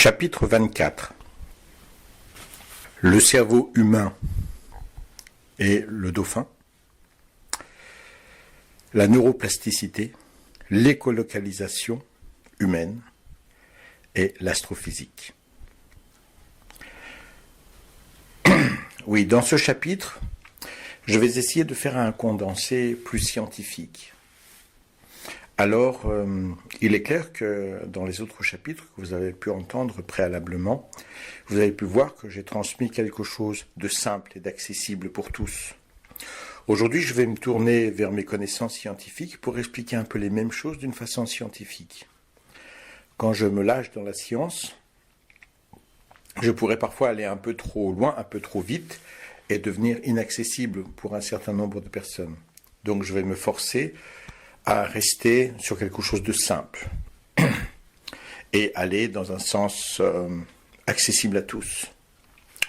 Chapitre 24. Le cerveau humain et le dauphin, la neuroplasticité, l'écolocalisation humaine et l'astrophysique. Oui, dans ce chapitre, je vais essayer de faire un condensé plus scientifique. Alors, il est clair que dans les autres chapitres que vous avez pu entendre préalablement, vous avez pu voir que j'ai transmis quelque chose de simple et d'accessible pour tous. Aujourd'hui, je vais me tourner vers mes connaissances scientifiques pour expliquer un peu les mêmes choses d'une façon scientifique. Quand je me lâche dans la science, je pourrais parfois aller un peu trop loin, un peu trop vite, et devenir inaccessible pour un certain nombre de personnes. Donc je vais me forcer à rester sur quelque chose de simple et aller dans un sens accessible à tous.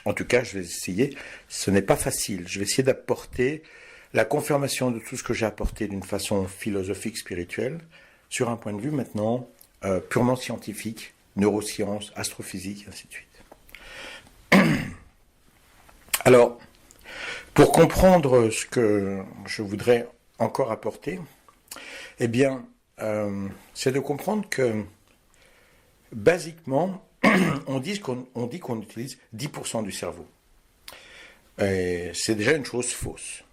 En tout cas, je vais essayer. Ce n'est pas facile. Je vais essayer d'apporter la confirmation de tout ce que j'ai apporté d'une façon philosophique, spirituelle, sur un point de vue maintenant purement scientifique, neurosciences, astrophysique, ainsi de suite. Alors, pour comprendre ce que je voudrais encore apporter, eh bien, c'est de comprendre que, basiquement, on dit qu'on utilise 10% du cerveau. Et c'est déjà une chose fausse.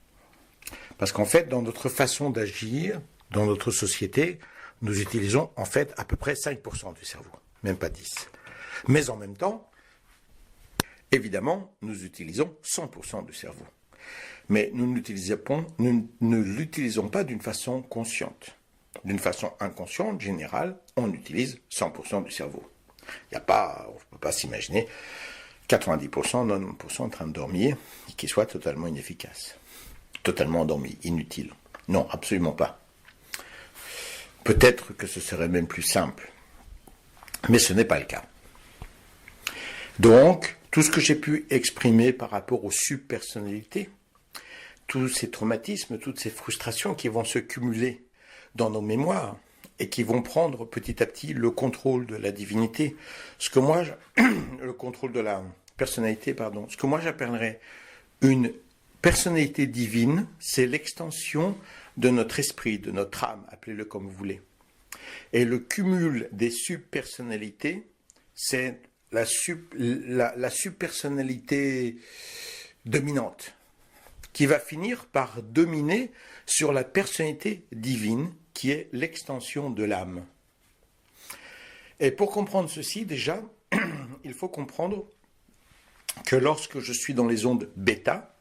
Parce qu'en fait, dans notre façon d'agir, dans notre société, nous utilisons en fait à peu près 5% du cerveau, même pas 10. Mais en même temps, évidemment, nous utilisons 100% du cerveau. Mais nous ne l'utilisons pas d'une façon consciente. D'une façon inconsciente, générale, on utilise 100% du cerveau. On ne peut pas s'imaginer 90%, 90% en train de dormir et qui soit totalement inefficace. Totalement endormi, inutile. Non, absolument pas. Peut-être que ce serait même plus simple. Mais ce n'est pas le cas. Donc, tout ce que j'ai pu exprimer par rapport aux subpersonnalités, tous ces traumatismes, toutes ces frustrations qui vont se cumuler dans nos mémoires et qui vont prendre petit à petit le contrôle de la divinité, le contrôle de la personnalité, ce que moi j'appellerais une personnalité divine, c'est l'extension de notre esprit, de notre âme, appelez-le comme vous voulez. Et le cumul des subpersonnalités, c'est la subpersonnalité dominante, qui va finir par dominer sur la personnalité divine, qui est l'extension de l'âme. Et pour comprendre ceci, déjà, il faut comprendre que lorsque je suis dans les ondes bêta,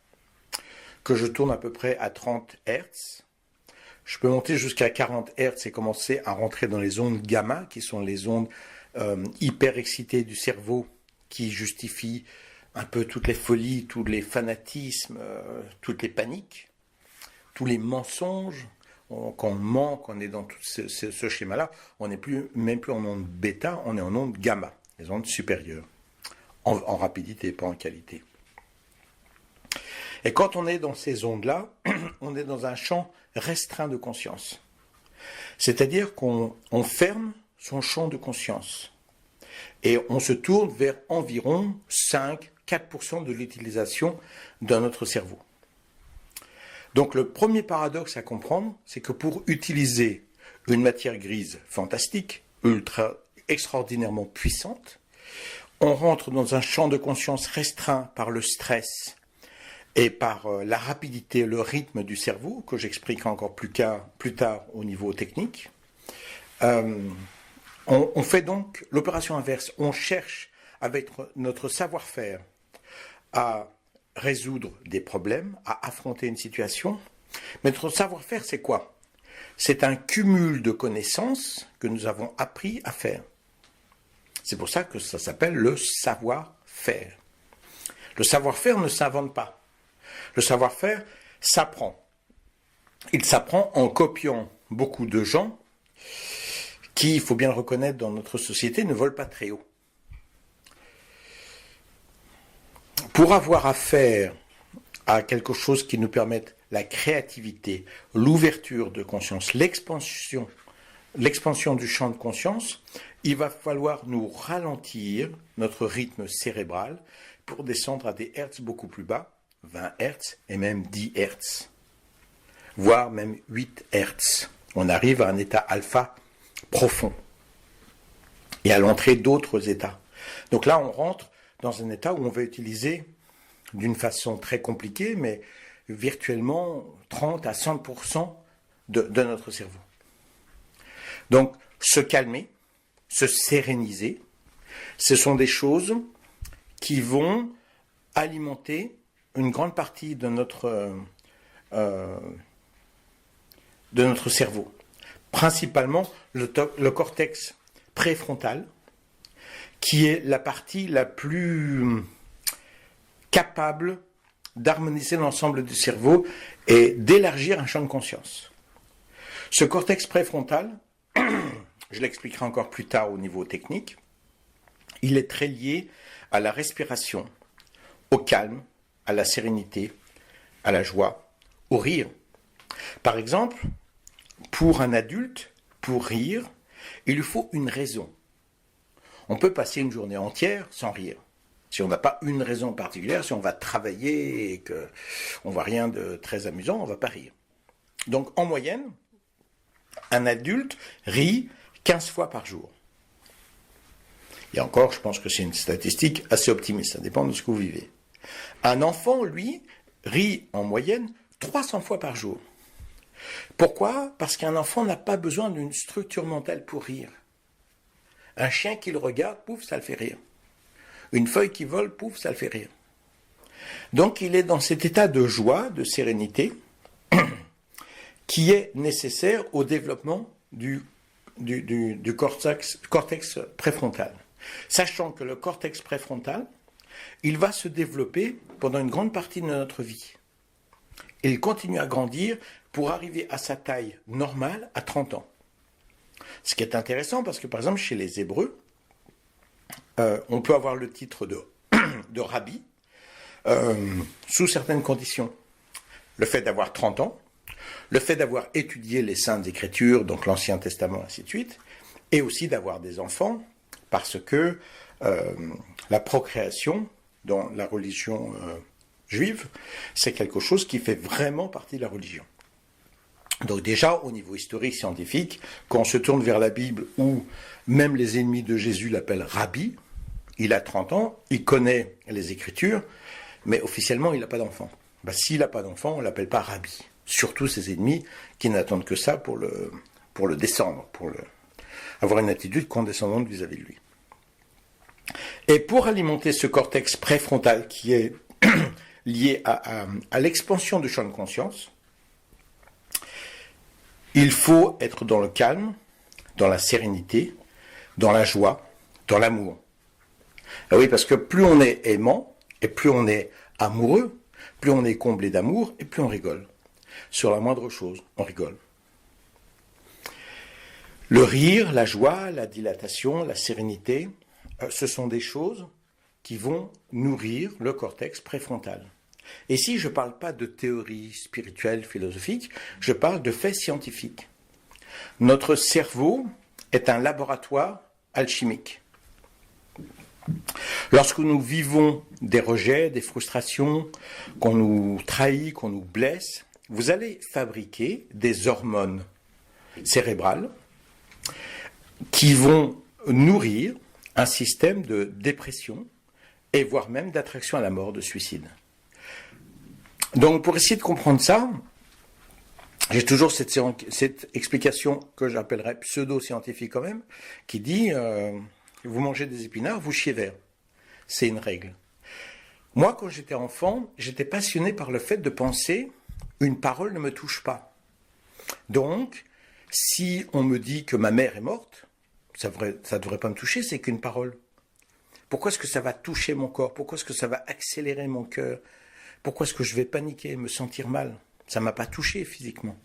que je tourne à peu près à 30 Hz, je peux monter jusqu'à 40 Hz et commencer à rentrer dans les ondes gamma, qui sont les ondes hyper excitées du cerveau, qui justifient un peu toutes les folies, tous les fanatismes, toutes les paniques, tous les mensonges. Quand on ment, quand on est dans tout ce schéma-là, on n'est même plus en onde bêta, on est en onde gamma, les ondes supérieures, en rapidité, pas en qualité. Et quand on est dans ces ondes-là, on est dans un champ restreint de conscience. C'est-à-dire qu'on ferme son champ de conscience. Et on se tourne vers environ 5-4% de l'utilisation de notre cerveau. Donc le premier paradoxe à comprendre, c'est que pour utiliser une matière grise fantastique, extraordinairement puissante, on rentre dans un champ de conscience restreint par le stress et par la rapidité, le rythme du cerveau, que j'expliquerai encore plus tard au niveau technique. On fait donc l'opération inverse. On cherche, avec notre savoir-faire, à résoudre des problèmes, à affronter une situation. Mais notre savoir-faire, c'est quoi? C'est un cumul de connaissances que nous avons appris à faire. C'est pour ça que ça s'appelle le savoir-faire. Le savoir-faire ne s'invente pas. Le savoir-faire s'apprend. Il s'apprend en copiant beaucoup de gens qui, il faut bien le reconnaître dans notre société, ne volent pas très haut. Pour avoir affaire à quelque chose qui nous permette la créativité, l'ouverture de conscience, l'expansion l'expansion du champ de conscience, il va falloir nous ralentir notre rythme cérébral pour descendre à des hertz beaucoup plus bas, 20 hertz et même 10 hertz, voire même 8 hertz. On arrive à un état alpha profond et à l'entrée d'autres états. Donc là, on rentre dans un état où on va utiliser d'une façon très compliquée, mais virtuellement 30 à 100% de notre cerveau. Donc, se calmer, se séréniser, ce sont des choses qui vont alimenter une grande partie de notre cerveau. Principalement le cortex préfrontal, qui est la partie la plus capable d'harmoniser l'ensemble du cerveau et d'élargir un champ de conscience. Ce cortex préfrontal, je l'expliquerai encore plus tard au niveau technique, il est très lié à la respiration, au calme, à la sérénité, à la joie, au rire. Par exemple, pour un adulte, pour rire, il lui faut une raison. On peut passer une journée entière sans rire. Si on n'a pas une raison particulière, si on va travailler et qu'on ne voit rien de très amusant, on ne va pas rire. Donc en moyenne, un adulte rit 15 fois par jour. Et encore, je pense que c'est une statistique assez optimiste, ça dépend de ce que vous vivez. Un enfant, lui, rit en moyenne 300 fois par jour. Pourquoi ? Parce qu'un enfant n'a pas besoin d'une structure mentale pour rire. Un chien qui le regarde, pouf, ça le fait rire. Une feuille qui vole, pouf, ça le fait rire. Donc il est dans cet état de joie, de sérénité, qui est nécessaire au développement du cortex préfrontal. Sachant que le cortex préfrontal, il va se développer pendant une grande partie de notre vie. Il continue à grandir pour arriver à sa taille normale à 30 ans. Ce qui est intéressant parce que, par exemple, chez les Hébreux, on peut avoir le titre de rabbi sous certaines conditions. Le fait d'avoir 30 ans, le fait d'avoir étudié les Saintes Écritures, donc l'Ancien Testament, ainsi de suite, et aussi d'avoir des enfants, parce que la procréation dans la religion juive, c'est quelque chose qui fait vraiment partie de la religion. Donc déjà, au niveau historique, scientifique, quand on se tourne vers la Bible, où même les ennemis de Jésus l'appellent Rabbi, il a 30 ans, il connaît les Écritures, mais officiellement, il n'a pas d'enfant. S'il n'a pas d'enfant, on ne l'appelle pas Rabbi. Surtout ses ennemis qui n'attendent que ça pour le descendre, avoir une attitude condescendante vis-à-vis de lui. Et pour alimenter ce cortex préfrontal qui est lié à l'expansion du champ de conscience, il faut être dans le calme, dans la sérénité, dans la joie, dans l'amour. Ah oui, parce que plus on est aimant, et plus on est amoureux, plus on est comblé d'amour, et plus on rigole. Sur la moindre chose, on rigole. Le rire, la joie, la dilatation, la sérénité, ce sont des choses qui vont nourrir le cortex préfrontal. Et si je ne parle pas de théorie spirituelle, philosophique, je parle de faits scientifiques. Notre cerveau est un laboratoire alchimique. Lorsque nous vivons des rejets, des frustrations, qu'on nous trahit, qu'on nous blesse, vous allez fabriquer des hormones cérébrales qui vont nourrir un système de dépression et voire même d'attraction à la mort, de suicide. Donc pour essayer de comprendre ça, j'ai toujours cette explication que j'appellerais pseudo-scientifique quand même, qui dit vous mangez des épinards, vous chiez vert. C'est une règle. Moi, quand j'étais enfant, j'étais passionné par le fait de penser une parole ne me touche pas. Donc, si on me dit que ma mère est morte, ça ne devrait pas me toucher, c'est qu'une parole. Pourquoi est-ce que ça va toucher mon corps ? Pourquoi est-ce que ça va accélérer mon cœur ? Pourquoi est-ce que je vais paniquer, me sentir mal ? Ça ne m'a pas touché physiquement.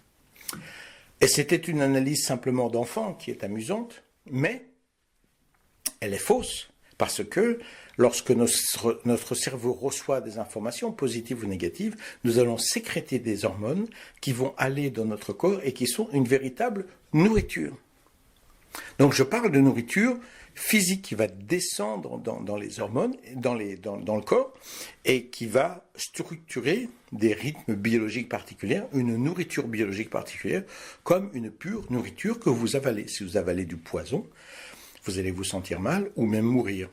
Et c'était une analyse simplement d'enfant qui est amusante, mais elle est fausse. Parce que lorsque notre cerveau reçoit des informations positives ou négatives, nous allons sécréter des hormones qui vont aller dans notre corps et qui sont une véritable nourriture. Donc je parle de nourriture physique qui va descendre dans les hormones, dans le corps, et qui va structurer des rythmes biologiques particuliers, une nourriture biologique particulière, comme une pure nourriture que vous avalez. Si vous avalez du poison, vous allez vous sentir mal ou même mourir.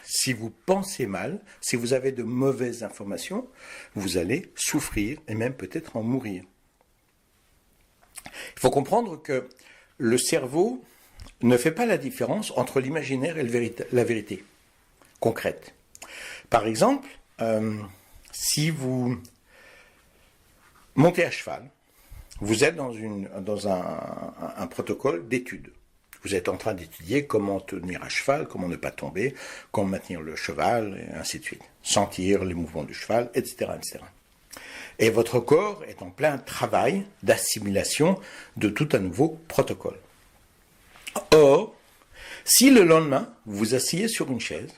Si vous pensez mal, si vous avez de mauvaises informations, vous allez souffrir et même peut-être en mourir. Il faut comprendre que le cerveau ne fait pas la différence entre l'imaginaire et la vérité concrète. Par exemple, si vous montez à cheval, vous êtes dans un protocole d'étude. Vous êtes en train d'étudier comment tenir à cheval, comment ne pas tomber, comment maintenir le cheval, et ainsi de suite. Sentir les mouvements du cheval, etc., etc. Et votre corps est en plein travail d'assimilation de tout un nouveau protocole. Or, si le lendemain, vous vous asseyez sur une chaise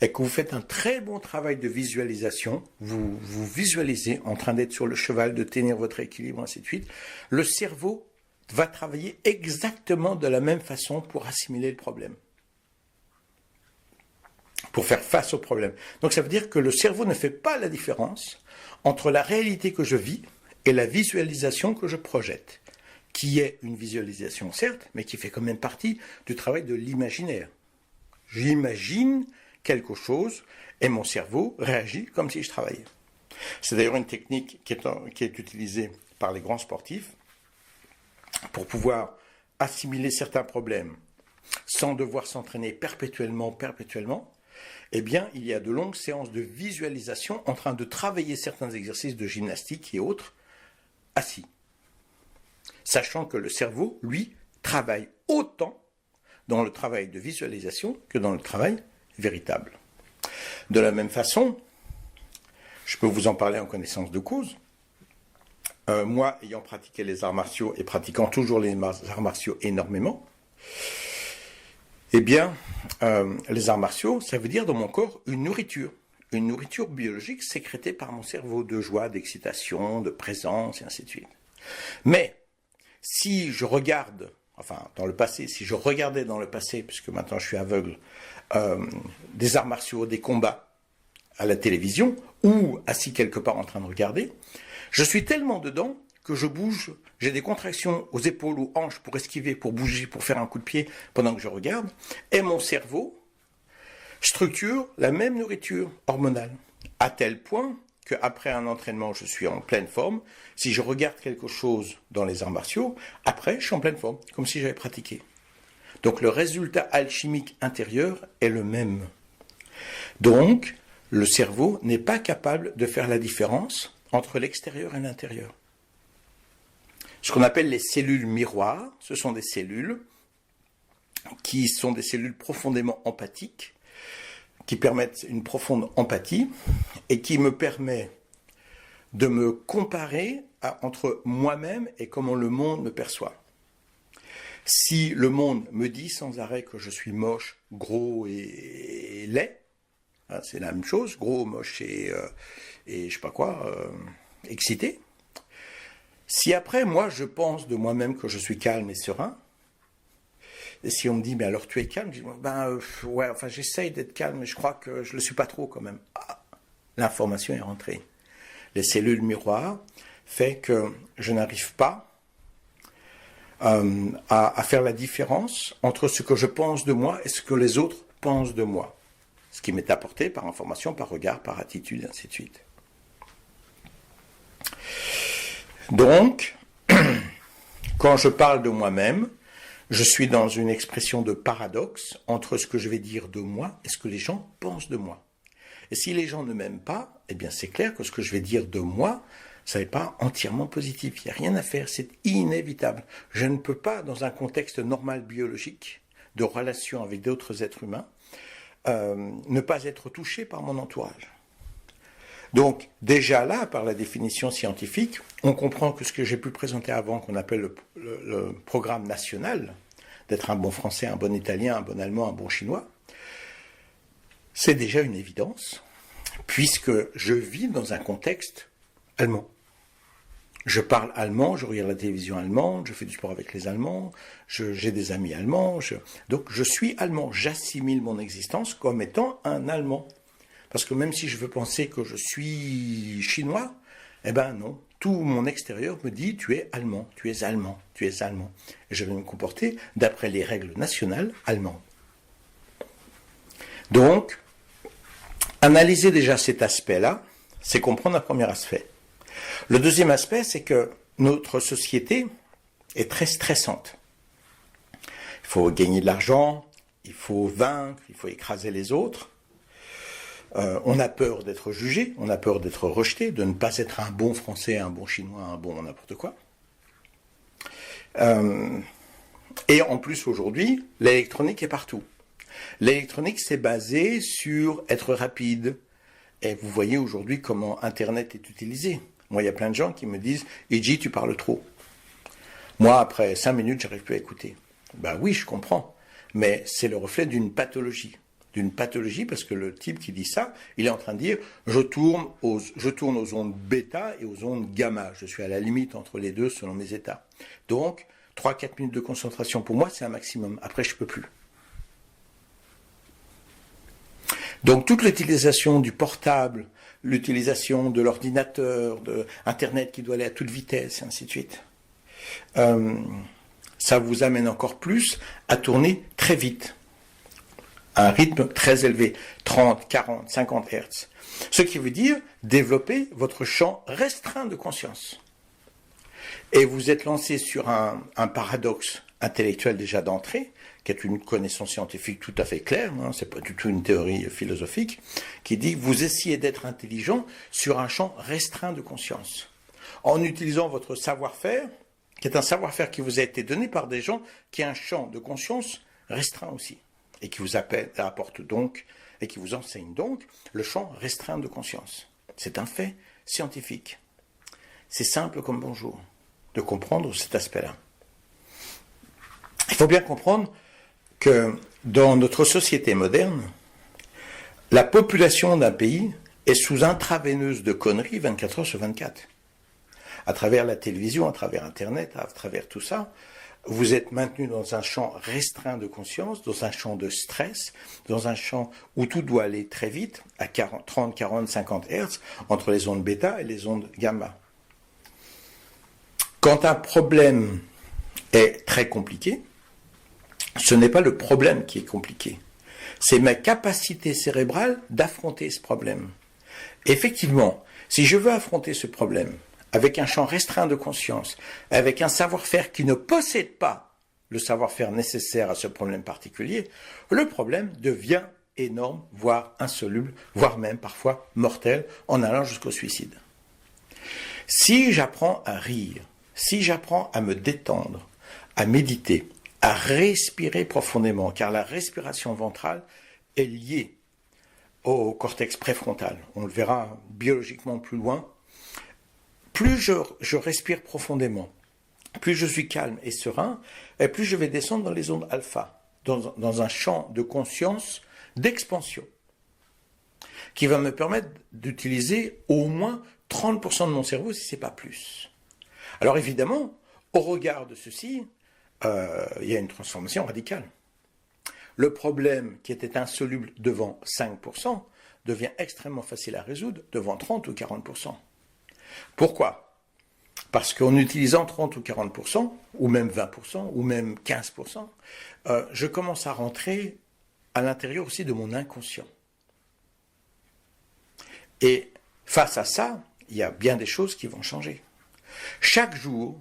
et que vous faites un très bon travail de visualisation, vous vous visualisez en train d'être sur le cheval, de tenir votre équilibre, ainsi de suite, le cerveau va travailler exactement de la même façon pour assimiler le problème, pour faire face au problème. Donc ça veut dire que le cerveau ne fait pas la différence entre la réalité que je vis et la visualisation que je projette, qui est une visualisation certes, mais qui fait quand même partie du travail de l'imaginaire. J'imagine quelque chose et mon cerveau réagit comme si je travaillais. C'est d'ailleurs une technique qui est utilisée par les grands sportifs pour pouvoir assimiler certains problèmes sans devoir s'entraîner perpétuellement, eh bien, il y a de longues séances de visualisation en train de travailler certains exercices de gymnastique et autres assis. Sachant que le cerveau, lui, travaille autant dans le travail de visualisation que dans le travail véritable. De la même façon, je peux vous en parler en connaissance de cause. Moi, ayant pratiqué les arts martiaux et pratiquant toujours les arts martiaux énormément, eh bien, les arts martiaux, ça veut dire dans mon corps une nourriture biologique sécrétée par mon cerveau de joie, d'excitation, de présence, et ainsi de suite. Mais, si je regarde, dans le passé, si je regardais dans le passé, puisque maintenant je suis aveugle, des arts martiaux, des combats à la télévision, ou assis quelque part en train de regarder, je suis tellement dedans que je bouge, j'ai des contractions aux épaules, aux hanches pour esquiver, pour bouger, pour faire un coup de pied pendant que je regarde, et mon cerveau structure la même nourriture hormonale, à tel point qu'après un entraînement, je suis en pleine forme. Si je regarde quelque chose dans les arts martiaux, après, je suis en pleine forme, comme si j'avais pratiqué. Donc le résultat alchimique intérieur est le même. Donc, le cerveau n'est pas capable de faire la différence entre l'extérieur et l'intérieur. Ce qu'on appelle les cellules miroirs, ce sont des cellules qui sont des cellules profondément empathiques, qui permettent une profonde empathie et qui me permet de me comparer entre moi-même et comment le monde me perçoit. Si le monde me dit sans arrêt que je suis moche, gros et laid, c'est la même chose, gros, moche et je sais pas quoi, excité. Si après, moi, je pense de moi-même que je suis calme et serein, et si on me dit, mais alors tu es calme, je dis, j'essaye d'être calme, mais je crois que je ne le suis pas trop quand même. Ah, l'information est rentrée. Les cellules miroirs fait que je n'arrive pas à faire la différence entre ce que je pense de moi et ce que les autres pensent de moi. Ce qui m'est apporté par information, par regard, par attitude, et ainsi de suite. Donc, quand je parle de moi-même, je suis dans une expression de paradoxe entre ce que je vais dire de moi et ce que les gens pensent de moi. Et si les gens ne m'aiment pas, eh bien c'est clair que ce que je vais dire de moi, ça n'est pas entièrement positif. Il n'y a rien à faire, c'est inévitable. Je ne peux pas, dans un contexte normal biologique, de relation avec d'autres êtres humains, ne pas être touché par mon entourage. Donc, déjà là, par la définition scientifique, on comprend que ce que j'ai pu présenter avant, qu'on appelle le programme national, d'être un bon Français, un bon Italien, un bon Allemand, un bon Chinois, c'est déjà une évidence, puisque je vis dans un contexte allemand. Je parle allemand, je regarde la télévision allemande, je fais du sport avec les Allemands, j'ai des amis allemands, donc je suis allemand. J'assimile mon existence comme étant un Allemand. Parce que même si je veux penser que je suis chinois, eh ben non. Tout mon extérieur me dit tu es allemand, tu es allemand, tu es allemand. Et je vais me comporter d'après les règles nationales allemandes. Donc, analyser déjà cet aspect-là, c'est comprendre un premier aspect. Le deuxième aspect, c'est que notre société est très stressante. Il faut gagner de l'argent, il faut vaincre, il faut écraser les autres. On a peur d'être jugé, on a peur d'être rejeté, de ne pas être un bon Français, un bon Chinois, un bon n'importe quoi. Et en plus, aujourd'hui, l'électronique est partout. L'électronique, c'est basé sur être rapide. Et vous voyez aujourd'hui comment Internet est utilisé. Moi, il y a plein de gens qui me disent « Iji, tu parles trop ». Moi, après 5 minutes, j'arrive plus à écouter. Ben oui, je comprends. Mais c'est le reflet d'une pathologie. D'une pathologie, parce que le type qui dit ça, il est en train de dire je tourne aux ondes bêta et aux ondes gamma. Je suis à la limite entre les deux selon mes états. Donc, 3-4 minutes de concentration, pour moi, c'est un maximum. Après, je ne peux plus. Donc, toute l'utilisation du portable, l'utilisation de l'ordinateur, de Internet qui doit aller à toute vitesse, et ainsi de suite, ça vous amène encore plus à tourner très vite. À un rythme très élevé, 30, 40, 50 Hertz. Ce qui veut dire développer votre champ restreint de conscience. Et vous êtes lancé sur un paradoxe intellectuel déjà d'entrée, qui est une connaissance scientifique tout à fait claire, hein, c'est pas du tout une théorie philosophique, qui dit que vous essayez d'être intelligent sur un champ restreint de conscience. En utilisant votre savoir-faire, qui est un savoir-faire qui vous a été donné par des gens qui ont un champ de conscience restreint aussi. Et qui vous apporte donc, et qui vous enseigne donc, le champ restreint de conscience. C'est un fait scientifique. C'est simple comme bonjour, de comprendre cet aspect-là. Il faut bien comprendre que dans notre société moderne, la population d'un pays est sous intraveineuse de conneries 24 heures sur 24. À travers la télévision, à travers Internet, à travers tout ça, vous êtes maintenu dans un champ restreint de conscience, dans un champ de stress, dans un champ où tout doit aller très vite, à 30, 40, 50 Hz, entre les ondes bêta et les ondes gamma. Quand un problème est très compliqué, ce n'est pas le problème qui est compliqué, c'est ma capacité cérébrale d'affronter ce problème. Effectivement, si je veux affronter ce problème, avec un champ restreint de conscience, avec un savoir-faire qui ne possède pas le savoir-faire nécessaire à ce problème particulier, le problème devient énorme, voire insoluble, voire même parfois mortel, en allant jusqu'au suicide. Si j'apprends à rire, si j'apprends à me détendre, à méditer, à respirer profondément, car la respiration ventrale est liée au cortex préfrontal, on le verra biologiquement plus loin. Plus je respire profondément, plus je suis calme et serein, et plus je vais descendre dans les ondes alpha, dans un champ de conscience d'expansion, qui va me permettre d'utiliser au moins 30% de mon cerveau, si ce n'est pas plus. Alors évidemment, au regard de ceci, il y a une transformation radicale. Le problème qui était insoluble devant 5% devient extrêmement facile à résoudre devant 30 ou 40%. Pourquoi ? Parce qu'en utilisant 30 ou 40%, ou même 20%, ou même 15%, je commence à rentrer à l'intérieur aussi de mon inconscient. Et face à ça, il y a bien des choses qui vont changer. Chaque jour,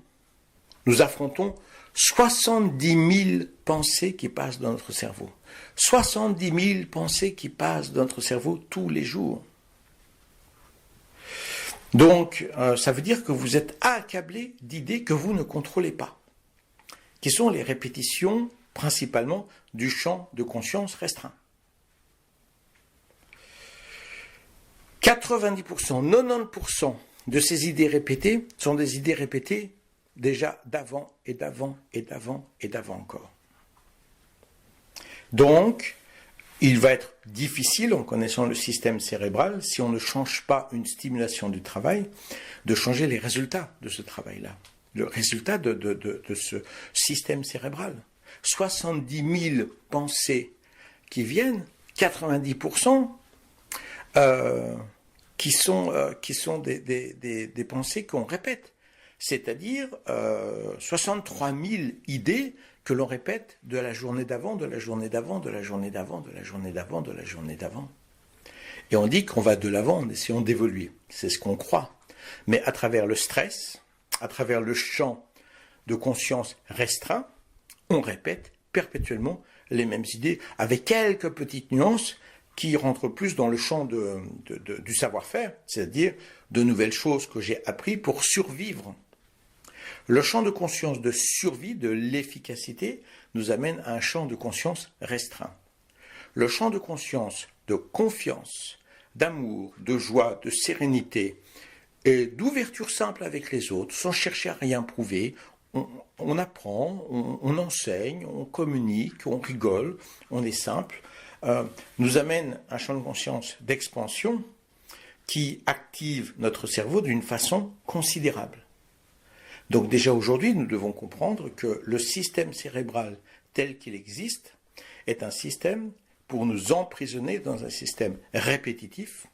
nous affrontons 70 000 pensées qui passent dans notre cerveau. 70 000 pensées qui passent dans notre cerveau tous les jours. Donc, ça veut dire que vous êtes accablé d'idées que vous ne contrôlez pas, qui sont les répétitions principalement du champ de conscience restreint. 90%, 90% de ces idées répétées sont des idées répétées déjà d'avant et d'avant et d'avant et d'avant encore. Donc, Il va être difficile, en connaissant le système cérébral, si on ne change pas une stimulation du travail, de changer les résultats de ce travail-là. Le résultat de ce système cérébral. 70 000 pensées qui viennent, 90% qui sont des pensées qu'on répète. C'est-à-dire 63 000 idées que l'on répète de la journée d'avant, de la journée d'avant, de la journée d'avant, de la journée d'avant, de la journée d'avant. Et on dit qu'on va de l'avant en essayant d'évoluer. C'est ce qu'on croit. Mais à travers le stress, à travers le champ de conscience restreint, on répète perpétuellement les mêmes idées, avec quelques petites nuances qui rentrent plus dans le champ du savoir-faire, c'est-à-dire de nouvelles choses que j'ai apprises pour survivre. Le champ de conscience de survie, de l'efficacité, nous amène à un champ de conscience restreint. Le champ de conscience de confiance, d'amour, de joie, de sérénité et d'ouverture simple avec les autres, sans chercher à rien prouver, on apprend, on enseigne, on communique, on rigole, on est simple, nous amène à un champ de conscience d'expansion qui active notre cerveau d'une façon considérable. Donc déjà aujourd'hui, nous devons comprendre que le système cérébral tel qu'il existe est un système pour nous emprisonner dans un système répétitif,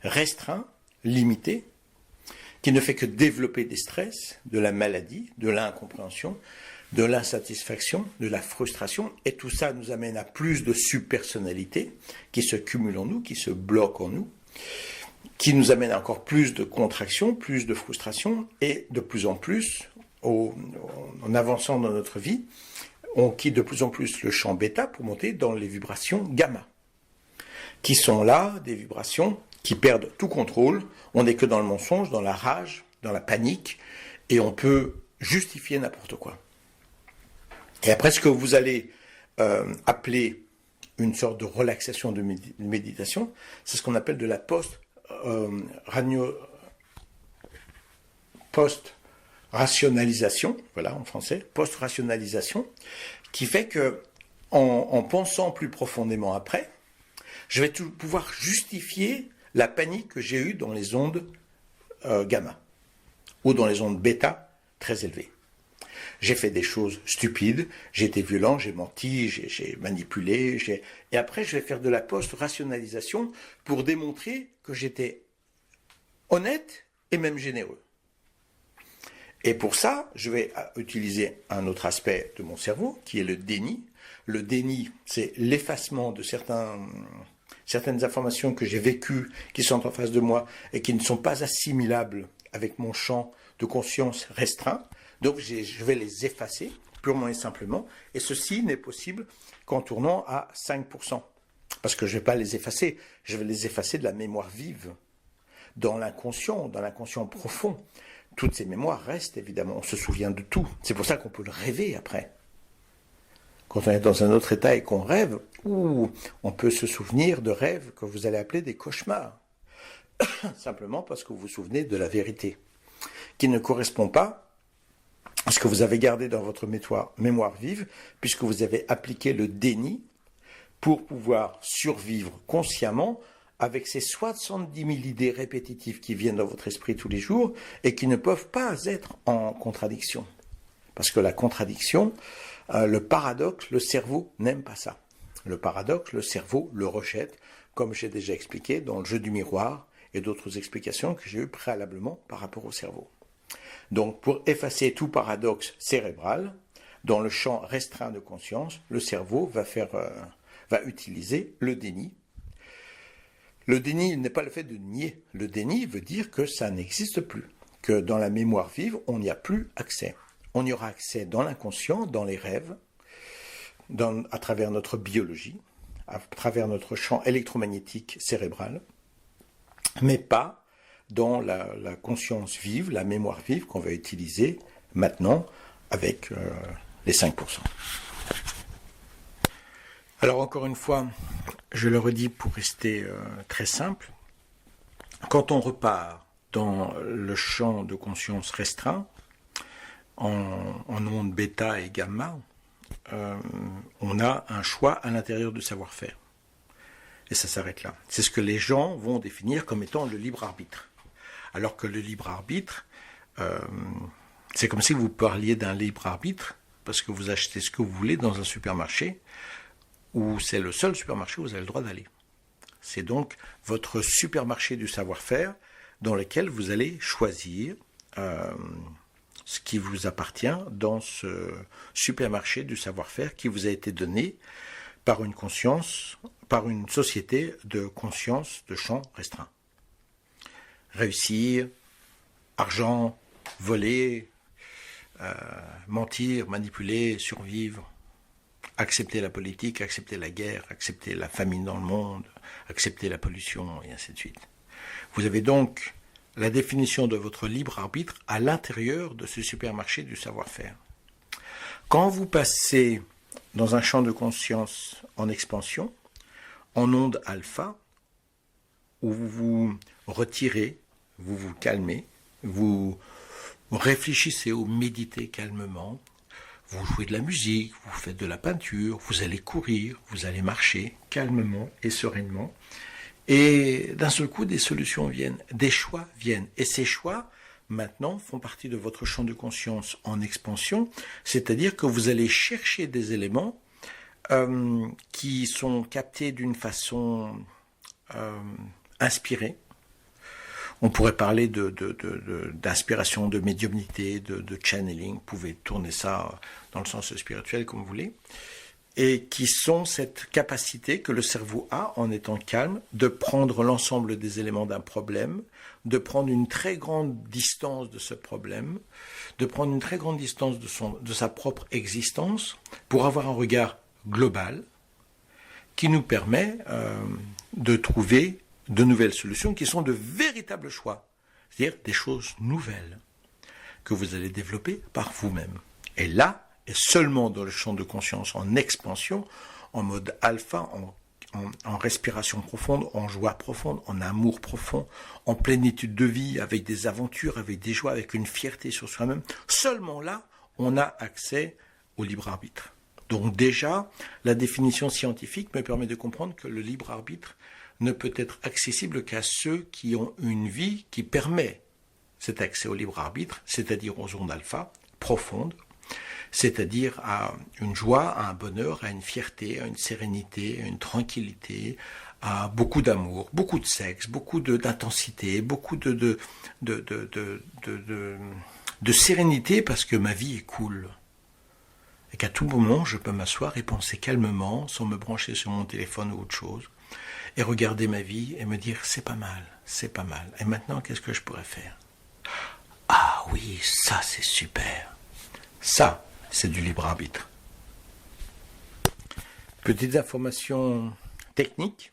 restreint, limité, qui ne fait que développer des stress, de la maladie, de l'incompréhension, de l'insatisfaction, de la frustration, et tout ça nous amène à plus de subpersonnalité qui se cumulent en nous, qui se bloquent en nous, qui nous amène à encore plus de contraction, plus de frustration, et de plus en plus, en avançant dans notre vie, on quitte de plus en plus le champ bêta pour monter dans les vibrations gamma, qui sont là, des vibrations qui perdent tout contrôle, on n'est que dans le mensonge, dans la rage, dans la panique, et on peut justifier n'importe quoi. Et après, ce que vous allez appeler une sorte de relaxation de méditation, c'est ce qu'on appelle de la post-rationalisation, voilà en français, post-rationalisation, qui fait que en pensant plus profondément après, je vais pouvoir justifier la panique que j'ai eue dans les ondes gamma ou dans les ondes bêta très élevées. J'ai fait des choses stupides, j'ai été violent, j'ai menti, j'ai manipulé, et après je vais faire de la post-rationalisation pour démontrer que j'étais honnête et même généreux. Et pour ça, je vais utiliser un autre aspect de mon cerveau, qui est le déni. Le déni, c'est l'effacement de certaines informations que j'ai vécues, qui sont en face de moi, et qui ne sont pas assimilables avec mon champ de conscience restreint. Donc je vais les effacer, purement et simplement, et ceci n'est possible qu'en tournant à 5%. Parce que je ne vais pas les effacer, je vais les effacer de la mémoire vive, dans l'inconscient profond. Toutes ces mémoires restent, évidemment, on se souvient de tout. C'est pour ça qu'on peut le rêver après. Quand on est dans un autre état et qu'on rêve, on peut se souvenir de rêves que vous allez appeler des cauchemars. Simplement parce que vous vous souvenez de la vérité, qui ne correspond pas à ce que vous avez gardé dans votre mémoire vive, puisque vous avez appliqué le déni pour pouvoir survivre consciemment avec ces 70 000 idées répétitives qui viennent dans votre esprit tous les jours et qui ne peuvent pas être en contradiction. Parce que la contradiction, le paradoxe, le cerveau n'aime pas ça. Le paradoxe, le cerveau le rejette, comme j'ai déjà expliqué dans le jeu du miroir et d'autres explications que j'ai eues préalablement par rapport au cerveau. Donc, pour effacer tout paradoxe cérébral, dans le champ restreint de conscience, le cerveau va utiliser le déni. Le déni n'est pas le fait de nier. Le déni veut dire que ça n'existe plus, que dans la mémoire vive, on n'y a plus accès. On y aura accès dans l'inconscient, dans les rêves, à travers notre biologie, à travers notre champ électromagnétique cérébral, mais pas dans la conscience vive, la mémoire vive qu'on va utiliser maintenant avec les 5%. Alors encore une fois, je le redis pour rester très simple, quand on repart dans le champ de conscience restreint, en ondes bêta et gamma, on a un choix à l'intérieur du savoir-faire. Et ça s'arrête là. C'est ce que les gens vont définir comme étant le libre arbitre. Alors que le libre arbitre, c'est comme si vous parliez d'un libre arbitre, parce que vous achetez ce que vous voulez dans un supermarché, où c'est le seul supermarché où vous avez le droit d'aller. C'est donc votre supermarché du savoir-faire dans lequel vous allez choisir ce qui vous appartient dans ce supermarché du savoir-faire qui vous a été donné par une conscience, par une société de conscience de champ restreint. Réussir, argent, voler, mentir, manipuler, survivre, accepter la politique, accepter la guerre, accepter la famine dans le monde, accepter la pollution, et ainsi de suite. Vous avez donc la définition de votre libre arbitre à l'intérieur de ce supermarché du savoir-faire. Quand vous passez dans un champ de conscience en expansion, en onde alpha, où vous vous retirez, vous vous calmez, vous réfléchissez ou méditez calmement, vous jouez de la musique, vous faites de la peinture, vous allez courir, vous allez marcher calmement et sereinement. Et d'un seul coup, des solutions viennent, des choix viennent. Et ces choix, maintenant, font partie de votre champ de conscience en expansion, c'est-à-dire que vous allez chercher des éléments qui sont captés d'une façon inspirée. On pourrait parler d'inspiration, de médiumnité, de channeling. Vous pouvez tourner ça dans le sens spirituel comme vous voulez. Et qui sont cette capacité que le cerveau a, en étant calme, de prendre l'ensemble des éléments d'un problème, de prendre une très grande distance de ce problème, de prendre une très grande distance de sa propre existence, pour avoir un regard global qui nous permet de trouver de nouvelles solutions qui sont de véritables choix, c'est-à-dire des choses nouvelles que vous allez développer par vous-même. Et là, et seulement dans le champ de conscience en expansion, en mode alpha, en respiration profonde, en joie profonde, en amour profond, en plénitude de vie, avec des aventures, avec des joies, avec une fierté sur soi-même, seulement là, on a accès au libre arbitre. Donc déjà, la définition scientifique me permet de comprendre que le libre arbitre ne peut être accessible qu'à ceux qui ont une vie qui permet cet accès au libre arbitre, c'est-à-dire aux ondes alpha profondes, c'est-à-dire à une joie, à un bonheur, à une fierté, à une sérénité, à une tranquillité, à beaucoup d'amour, beaucoup de sexe, beaucoup d'intensité, beaucoup de sérénité parce que ma vie est cool. Et qu'à tout moment, je peux m'asseoir et penser calmement, sans me brancher sur mon téléphone ou autre chose, et regarder ma vie et me dire c'est pas mal, c'est pas mal. Et maintenant, qu'est-ce que je pourrais faire? Ah oui, ça c'est super. Ça, c'est du libre arbitre. Petites informations techniques,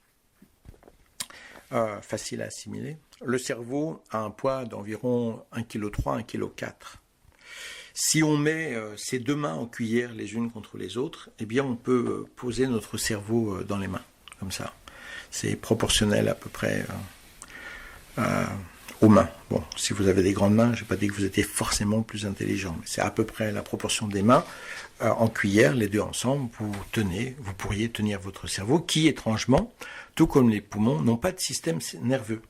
faciles à assimiler. Le cerveau a un poids d'environ 1,3 kg, 1,4 kg. Si on met ses deux mains en cuillère les unes contre les autres, eh bien on peut poser notre cerveau dans les mains, comme ça. C'est proportionnel à peu près aux mains. Bon, si vous avez des grandes mains, je n'ai pas dit que vous étiez forcément plus intelligent, mais c'est à peu près la proportion des mains en cuillère, les deux ensemble, vous pourriez tenir votre cerveau, qui étrangement, tout comme les poumons, n'ont pas de système nerveux.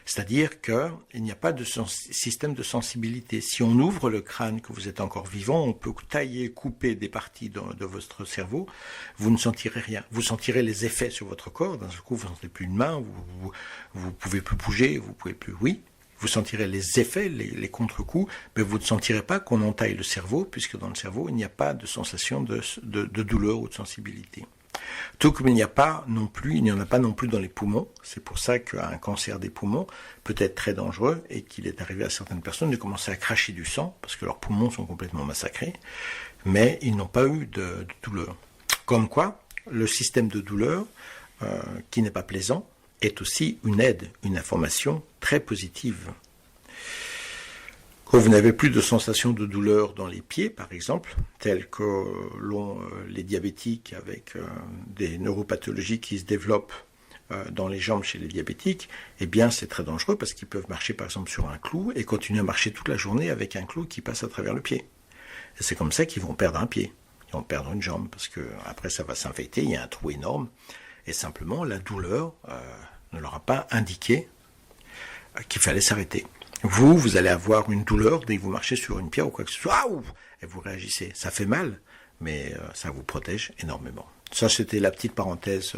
C'est-à-dire qu'il n'y a pas de système de sensibilité. Si on ouvre le crâne, que vous êtes encore vivant, on peut tailler, couper des parties de votre cerveau, vous ne sentirez rien. Vous sentirez les effets sur votre corps, d'un coup vous ne sentez plus une main, vous pouvez plus bouger, vous pouvez plus, oui, vous sentirez les effets, les contre-coups, mais vous ne sentirez pas qu'on entaille le cerveau, puisque dans le cerveau, il n'y a pas de sensation de douleur ou de sensibilité. Tout comme il n'y en a pas non plus dans les poumons. C'est pour ça qu'un cancer des poumons peut être très dangereux et qu'il est arrivé à certaines personnes de commencer à cracher du sang parce que leurs poumons sont complètement massacrés, mais ils n'ont pas eu de douleur. Comme quoi, le système de douleur, qui n'est pas plaisant, est aussi une aide, une information très positive. Quand vous n'avez plus de sensation de douleur dans les pieds, par exemple, telles que l'ont les diabétiques avec des neuropathologies qui se développent dans les jambes chez les diabétiques, eh bien c'est très dangereux parce qu'ils peuvent marcher par exemple sur un clou et continuer à marcher toute la journée avec un clou qui passe à travers le pied. Et c'est comme ça qu'ils vont perdre un pied, ils vont perdre une jambe parce que après ça va s'infecter, il y a un trou énorme Et simplement, la douleur ne leur a pas indiqué qu'il fallait s'arrêter. Vous allez avoir une douleur dès que vous marchez sur une pierre ou quoi que ce soit. Et vous réagissez. Ça fait mal, mais ça vous protège énormément. Ça, c'était la petite parenthèse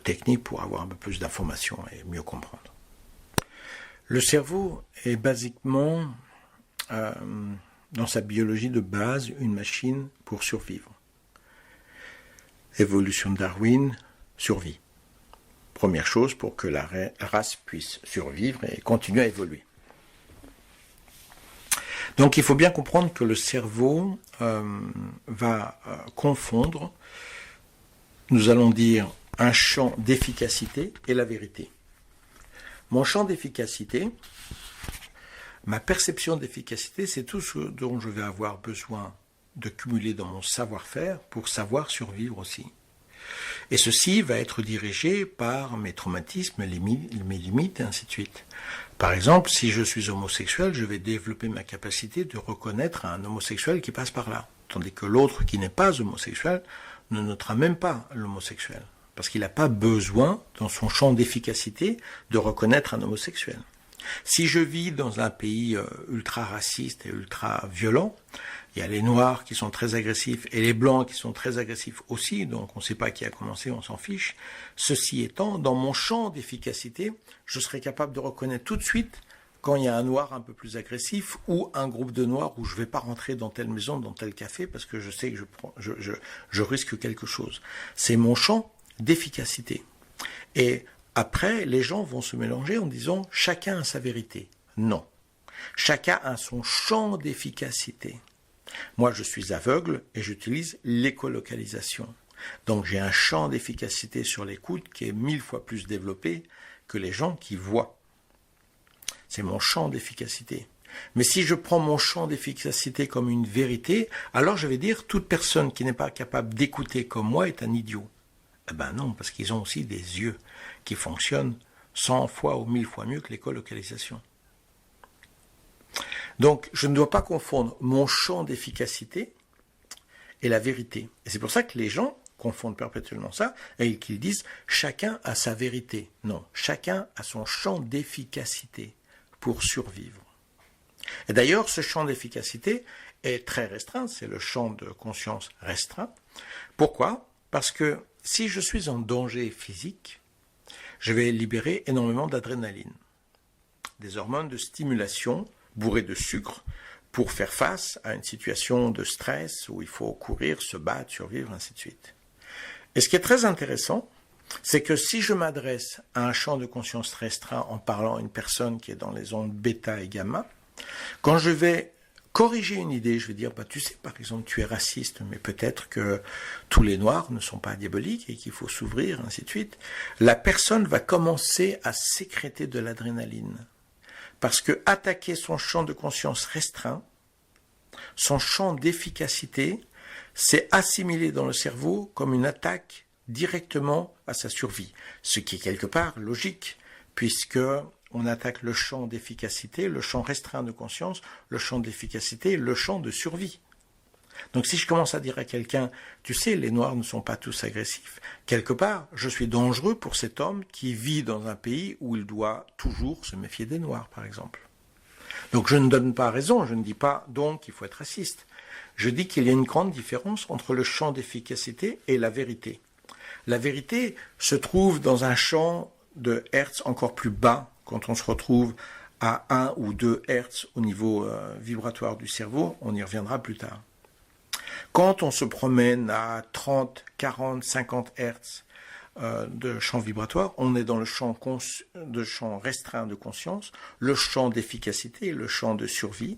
technique pour avoir un peu plus d'informations et mieux comprendre. Le cerveau est basiquement, dans sa biologie de base, une machine pour survivre. Évolution de Darwin, survie. Première chose pour que la race puisse survivre et continuer à évoluer. Donc il faut bien comprendre que le cerveau va confondre, nous allons dire, un champ d'efficacité et la vérité. Mon champ d'efficacité, ma perception d'efficacité, c'est tout ce dont je vais avoir besoin de cumuler dans mon savoir-faire pour savoir survivre aussi. Et ceci va être dirigé par mes traumatismes, mes limites, et ainsi de suite. Par exemple, si je suis homosexuel, je vais développer ma capacité de reconnaître un homosexuel qui passe par là. Tandis que l'autre qui n'est pas homosexuel ne notera même pas l'homosexuel. Parce qu'il n'a pas besoin, dans son champ d'efficacité, de reconnaître un homosexuel. Si je vis dans un pays ultra raciste et ultra violent, il y a les Noirs qui sont très agressifs et les Blancs qui sont très agressifs aussi, donc on ne sait pas qui a commencé, on s'en fiche. Ceci étant, dans mon champ d'efficacité, je serai capable de reconnaître tout de suite quand il y a un Noir un peu plus agressif ou un groupe de Noirs où je ne vais pas rentrer dans telle maison, dans tel café, parce que je sais que je risque quelque chose. C'est mon champ d'efficacité. Et après, les gens vont se mélanger en disant « chacun a sa vérité ». Non. Chacun a son champ d'efficacité. Moi, je suis aveugle et j'utilise l'écolocalisation. Donc, j'ai un champ d'efficacité sur l'écoute qui est 1000 fois plus développé que les gens qui voient. C'est mon champ d'efficacité. Mais si je prends mon champ d'efficacité comme une vérité, alors je vais dire toute personne qui n'est pas capable d'écouter comme moi est un idiot. Eh ben non, parce qu'ils ont aussi des yeux qui fonctionnent 100 fois ou 1000 fois mieux que l'écolocalisation. Donc, je ne dois pas confondre mon champ d'efficacité et la vérité. Et c'est pour ça que les gens confondent perpétuellement ça et qu'ils disent « chacun a sa vérité ». Non, chacun a son champ d'efficacité pour survivre. Et d'ailleurs, ce champ d'efficacité est très restreint, c'est le champ de conscience restreint. Pourquoi ? Parce que si je suis en danger physique, je vais libérer énormément d'adrénaline, des hormones de stimulation bourrées de sucre pour faire face à une situation de stress où il faut courir, se battre, survivre, ainsi de suite. Et ce qui est très intéressant, c'est que si je m'adresse à un champ de conscience restreint en parlant à une personne qui est dans les ondes bêta et gamma, quand je vais corriger une idée, je vais dire, tu sais, par exemple, tu es raciste, mais peut-être que tous les Noirs ne sont pas diaboliques et qu'il faut s'ouvrir, ainsi de suite. La personne va commencer à sécréter de l'adrénaline. Parce que attaquer son champ de conscience restreint, son champ d'efficacité, c'est assimilé dans le cerveau comme une attaque directement à sa survie. Ce qui est quelque part logique, puisque on attaque le champ d'efficacité, le champ restreint de conscience, le champ d'efficacité, le champ de survie. Donc si je commence à dire à quelqu'un, tu sais, les Noirs ne sont pas tous agressifs, quelque part, je suis dangereux pour cet homme qui vit dans un pays où il doit toujours se méfier des Noirs, par exemple. Donc je ne donne pas raison, je ne dis pas donc qu'il faut être raciste. Je dis qu'il y a une grande différence entre le champ d'efficacité et la vérité. La vérité se trouve dans un champ de Hertz encore plus bas, quand on se retrouve à 1 ou 2 Hertz au niveau vibratoire du cerveau, on y reviendra plus tard. Quand on se promène à 30, 40, 50 Hertz de champ vibratoire, on est dans le champ restreint de conscience, le champ d'efficacité, le champ de survie.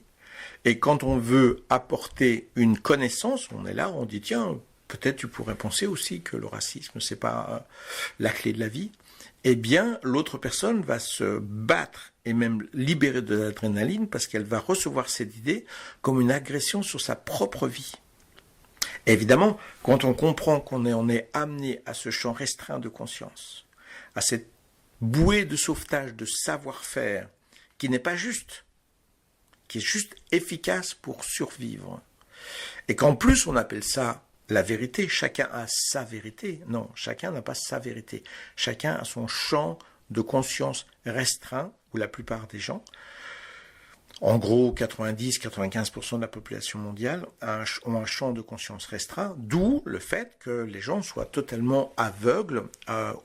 Et quand on veut apporter une connaissance, on est là, on dit tiens, peut-être tu pourrais penser aussi que le racisme, c'est pas la clé de la vie. Eh bien, l'autre personne va se battre et même libérer de l'adrénaline parce qu'elle va recevoir cette idée comme une agression sur sa propre vie. Évidemment, quand on comprend qu'on est amené à ce champ restreint de conscience, à cette bouée de sauvetage de savoir-faire qui n'est pas juste, qui est juste efficace pour survivre, et qu'en plus on appelle ça la vérité, chacun a sa vérité. Non, chacun n'a pas sa vérité. Chacun a son champ de conscience restreint, ou la plupart des gens. En gros, 90-95% de la population mondiale ont un champ de conscience restreint, d'où le fait que les gens soient totalement aveugles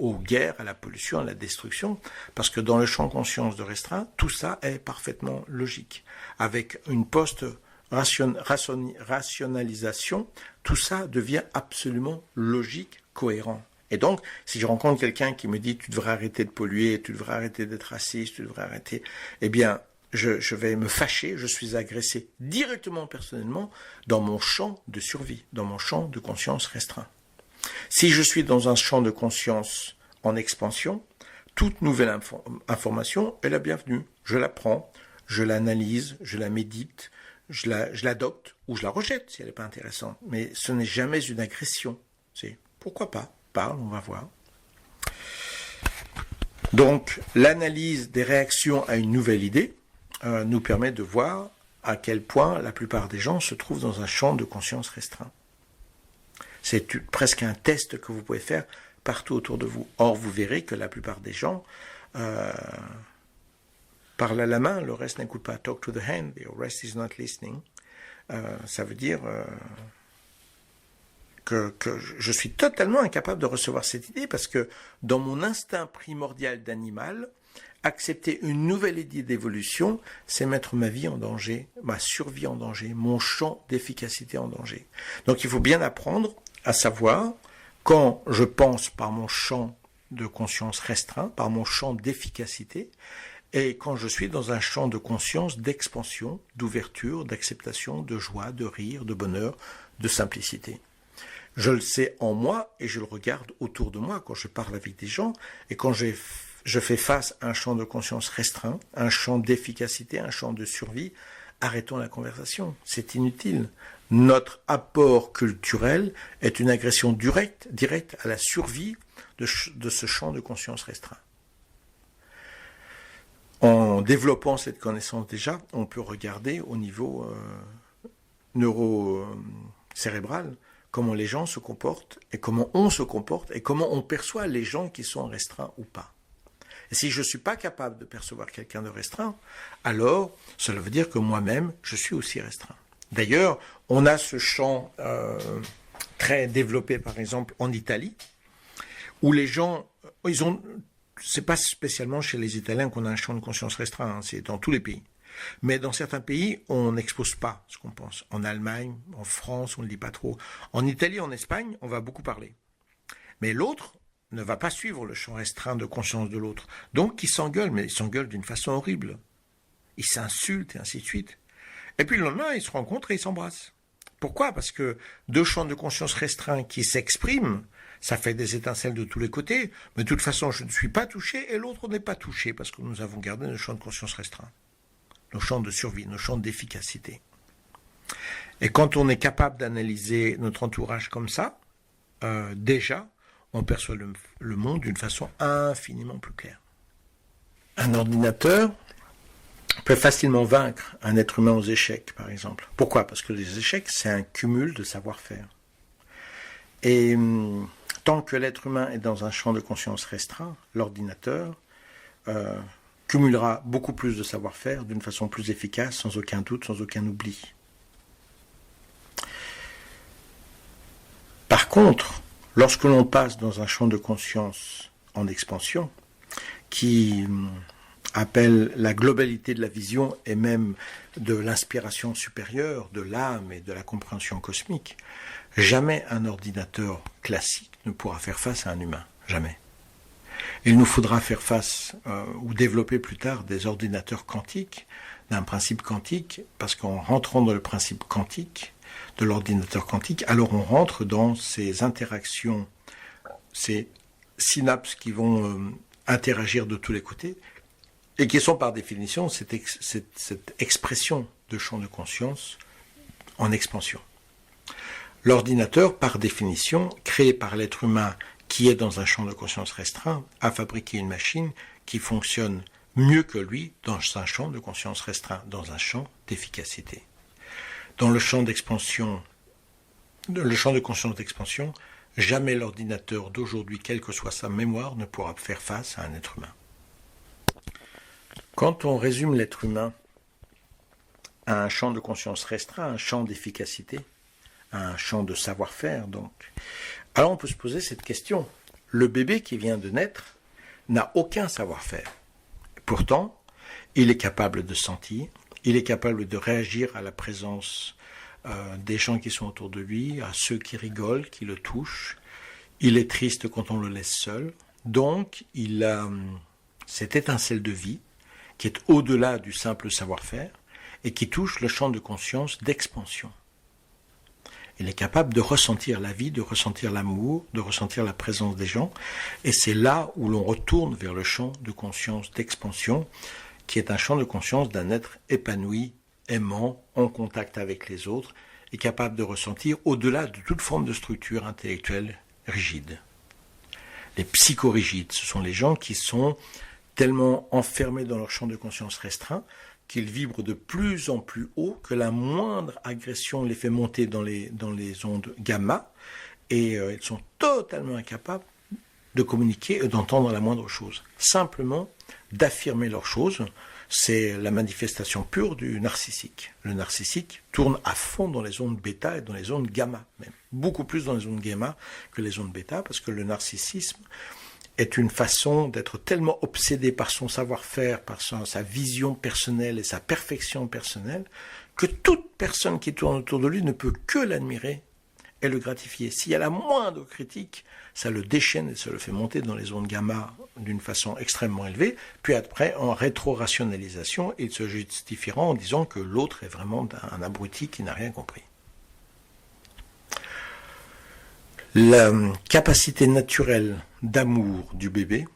aux guerres, à la pollution, à la destruction, parce que dans le champ de conscience de restreint, tout ça est parfaitement logique. Avec une post-rationalisation, tout ça devient absolument logique, cohérent. Et donc, si je rencontre quelqu'un qui me dit « tu devrais arrêter de polluer, tu devrais arrêter d'être raciste, tu devrais arrêter », eh bien, je vais me fâcher, je suis agressé directement, personnellement, dans mon champ de survie, dans mon champ de conscience restreint. Si je suis dans un champ de conscience en expansion, toute nouvelle information est la bienvenue. Je la prends, je l'analyse, je la médite, je l'adopte ou je la rejette si elle n'est pas intéressante. Mais ce n'est jamais une agression. C'est pourquoi pas, parle, on va voir. Donc, l'analyse des réactions à une nouvelle idée nous permet de voir à quel point la plupart des gens se trouvent dans un champ de conscience restreint. C'est presque un test que vous pouvez faire partout autour de vous. Or, vous verrez que la plupart des gens parlent à la main, le reste n'écoute pas. Talk to the hand, the rest is not listening. Ça veut dire que je suis totalement incapable de recevoir cette idée parce que dans mon instinct primordial d'animal, accepter une nouvelle idée d'évolution, c'est mettre ma vie en danger, ma survie en danger, mon champ d'efficacité en danger. Donc il faut bien apprendre à savoir quand je pense par mon champ de conscience restreint, par mon champ d'efficacité, et quand je suis dans un champ de conscience d'expansion, d'ouverture, d'acceptation, de joie, de rire, de bonheur, de simplicité. Je le sais en moi et je le regarde autour de moi quand je parle avec des gens et quand je fais face à un champ de conscience restreint, un champ d'efficacité, un champ de survie. Arrêtons la conversation, c'est inutile. Notre apport culturel est une agression directe à la survie de ce champ de conscience restreint. En développant cette connaissance déjà, on peut regarder au niveau neurocérébral comment les gens se comportent et comment on se comporte et comment on perçoit les gens qui sont restreints ou pas. Et si je ne suis pas capable de percevoir quelqu'un de restreint, alors cela veut dire que moi-même, je suis aussi restreint. D'ailleurs, on a ce champ très développé, par exemple, en Italie, où les gens, c'est pas spécialement chez les Italiens qu'on a un champ de conscience restreint, hein, c'est dans tous les pays. Mais dans certains pays, on n'expose pas ce qu'on pense. En Allemagne, en France, on ne le dit pas trop. En Italie, en Espagne, on va beaucoup parler. Mais l'autre ne va pas suivre le champ restreint de conscience de l'autre. Donc, ils s'engueulent, mais ils s'engueulent d'une façon horrible. Ils s'insultent et ainsi de suite. Et puis le lendemain, ils se rencontrent et ils s'embrassent. Pourquoi ? Parce que deux champs de conscience restreints qui s'expriment, ça fait des étincelles de tous les côtés. Mais de toute façon, je ne suis pas touché et l'autre n'est pas touché parce que nous avons gardé nos champs de conscience restreints. Nos champs de survie, nos champs d'efficacité. Et quand on est capable d'analyser notre entourage comme ça, déjà, on perçoit le monde d'une façon infiniment plus claire. Un ordinateur peut facilement vaincre un être humain aux échecs, par exemple. Pourquoi ? Parce que les échecs, c'est un cumul de savoir-faire. Et tant que l'être humain est dans un champ de conscience restreint, l'ordinateur cumulera beaucoup plus de savoir-faire d'une façon plus efficace, sans aucun doute, sans aucun oubli. Par contre, lorsque l'on passe dans un champ de conscience en expansion, qui appelle la globalité de la vision et même de l'inspiration supérieure, de l'âme et de la compréhension cosmique, jamais un ordinateur classique ne pourra faire face à un humain. Jamais. Il nous faudra faire face ou développer plus tard des ordinateurs quantiques, d'un principe quantique, parce qu'en rentrant dans le principe quantique, de l'ordinateur quantique, alors on rentre dans ces interactions, ces synapses qui vont interagir de tous les côtés, et qui sont par définition cette expression de champ de conscience en expansion. L'ordinateur, par définition, créé par l'être humain qui est dans un champ de conscience restreint, a fabriqué une machine qui fonctionne mieux que lui dans un champ de conscience restreint, dans un champ d'efficacité. Dans le champ d'expansion le champ de conscience d'expansion, jamais l'ordinateur d'aujourd'hui, quelle que soit sa mémoire, ne pourra faire face à un être humain. Quand on résume l'être humain à un champ de conscience restreint, un champ d'efficacité, un champ de savoir-faire, donc, alors on peut se poser cette question. Le bébé qui vient de naître n'a aucun savoir-faire. Pourtant, il est capable de sentir, il est capable de réagir à la présence des gens qui sont autour de lui, à ceux qui rigolent, qui le touchent. Il est triste quand on le laisse seul. Donc, il a cette étincelle de vie qui est au-delà du simple savoir-faire et qui touche le champ de conscience d'expansion. Il est capable de ressentir la vie, de ressentir l'amour, de ressentir la présence des gens. Et c'est là où l'on retourne vers le champ de conscience d'expansion, qui est un champ de conscience d'un être épanoui, aimant, en contact avec les autres, et capable de ressentir au-delà de toute forme de structure intellectuelle rigide. Les psychorigides, ce sont les gens qui sont tellement enfermés dans leur champ de conscience restreint qu'ils vibrent de plus en plus haut, que la moindre agression les fait monter dans les ondes gamma, et ils sont totalement incapables de communiquer et d'entendre la moindre chose. Simplement d'affirmer leurs choses, c'est la manifestation pure du narcissique. Le narcissique tourne à fond dans les ondes bêta et dans les ondes gamma, même beaucoup plus dans les ondes gamma que les ondes bêta, parce que le narcissisme est une façon d'être tellement obsédé par son savoir-faire, par sa vision personnelle et sa perfection personnelle, que toute personne qui tourne autour de lui ne peut que l'admirer et le gratifier. S'il y a la moindre critique, ça le déchaîne et ça le fait monter dans les ondes gamma d'une façon extrêmement élevée, puis après, en rétro-rationalisation, il se justifiera en disant que l'autre est vraiment un abruti qui n'a rien compris. La capacité naturelle d'amour du bébé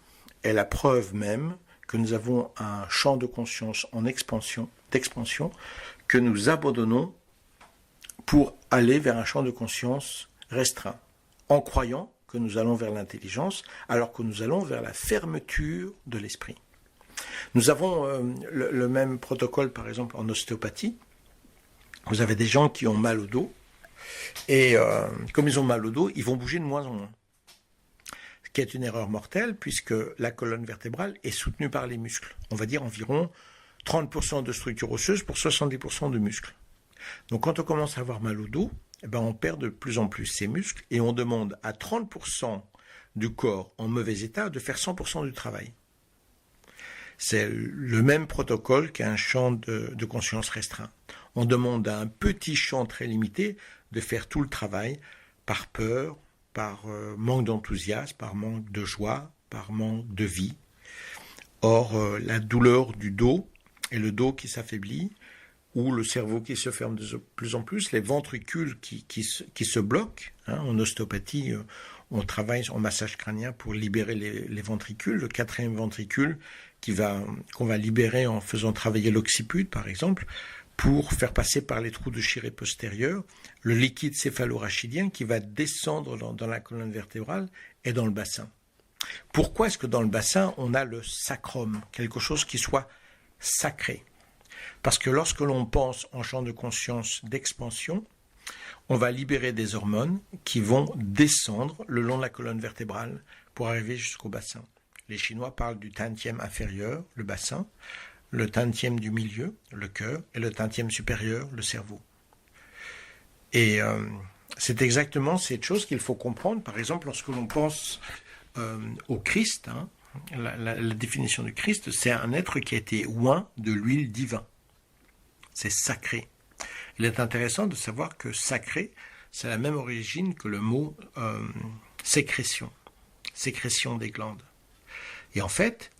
est la preuve même que nous avons un champ de conscience en expansion, d'expansion, que nous abandonnons pour aller vers un champ de conscience restreint, en croyant que nous allons vers l'intelligence, alors que nous allons vers la fermeture de l'esprit. Nous avons le même protocole, par exemple, en ostéopathie. Vous avez des gens qui ont mal au dos, et comme ils ont mal au dos, ils vont bouger de moins en moins. Ce qui est une erreur mortelle, puisque la colonne vertébrale est soutenue par les muscles. On va dire environ 30% de structure osseuse pour 70% de muscles. Donc quand on commence à avoir mal au dos, on perd de plus en plus ses muscles et on demande à 30% du corps en mauvais état de faire 100% du travail. C'est le même protocole qu'un champ de conscience restreint. On demande à un petit champ très limité de faire tout le travail par peur, par manque d'enthousiasme, par manque de joie, par manque de vie. Or, la douleur du dos et le dos qui s'affaiblit, ou le cerveau qui se ferme de plus en plus, les ventricules qui se bloquent. En ostéopathie, on travaille en massage crânien pour libérer les ventricules. Le 4e ventricule qu'on va libérer en faisant travailler l'occiput, par exemple, pour faire passer par les trous de Chiré postérieur le liquide céphalorachidien qui va descendre dans la colonne vertébrale et dans le bassin. Pourquoi est-ce que dans le bassin, on a le sacrum, quelque chose qui soit sacré ? Parce que lorsque l'on pense en champ de conscience d'expansion, on va libérer des hormones qui vont descendre le long de la colonne vertébrale pour arriver jusqu'au bassin. Les Chinois parlent du tantième inférieur, le bassin, le tantième du milieu, le cœur, et le tantième supérieur, le cerveau. Et c'est exactement cette chose qu'il faut comprendre. Par exemple, lorsque l'on pense au Christ, la définition du Christ, c'est un être qui a été oint de l'huile divine. C'est sacré. Il est intéressant de savoir que sacré, c'est la même origine que le mot sécrétion des glandes. Et en fait,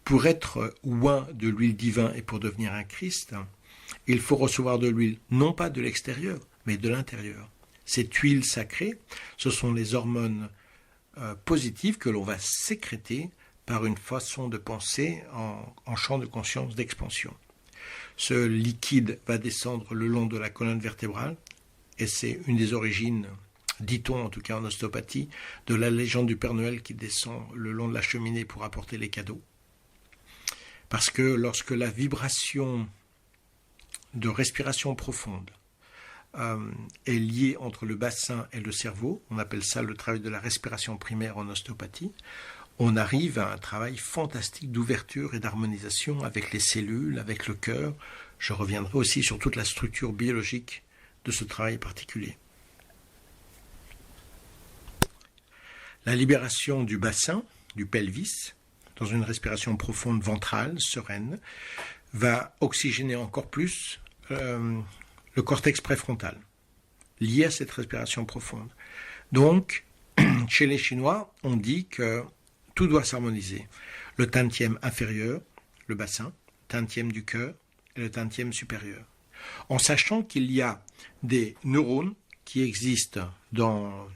pour être oint de l'huile divine et pour devenir un Christ, il faut recevoir de l'huile, non pas de l'extérieur, mais de l'intérieur. Cette huile sacrée, ce sont les hormones positives que l'on va sécréter par une façon de penser en champ de conscience d'expansion. Ce liquide va descendre le long de la colonne vertébrale, et c'est une des origines, dit-on en tout cas en ostéopathie, de la légende du Père Noël qui descend le long de la cheminée pour apporter les cadeaux. Parce que lorsque la vibration de respiration profonde est lié entre le bassin et le cerveau. On appelle ça le travail de la respiration primaire en ostéopathie. On arrive à un travail fantastique d'ouverture et d'harmonisation avec les cellules, avec le cœur. Je reviendrai aussi sur toute la structure biologique de ce travail particulier. La libération du bassin, du pelvis, dans une respiration profonde ventrale, sereine, va oxygéner encore plus le cortex préfrontal, lié à cette respiration profonde. Donc, chez les Chinois, on dit que tout doit s'harmoniser. Le tantième inférieur, le bassin, le tantième du cœur et le tantième supérieur. En sachant qu'il y a des neurones qui existent dans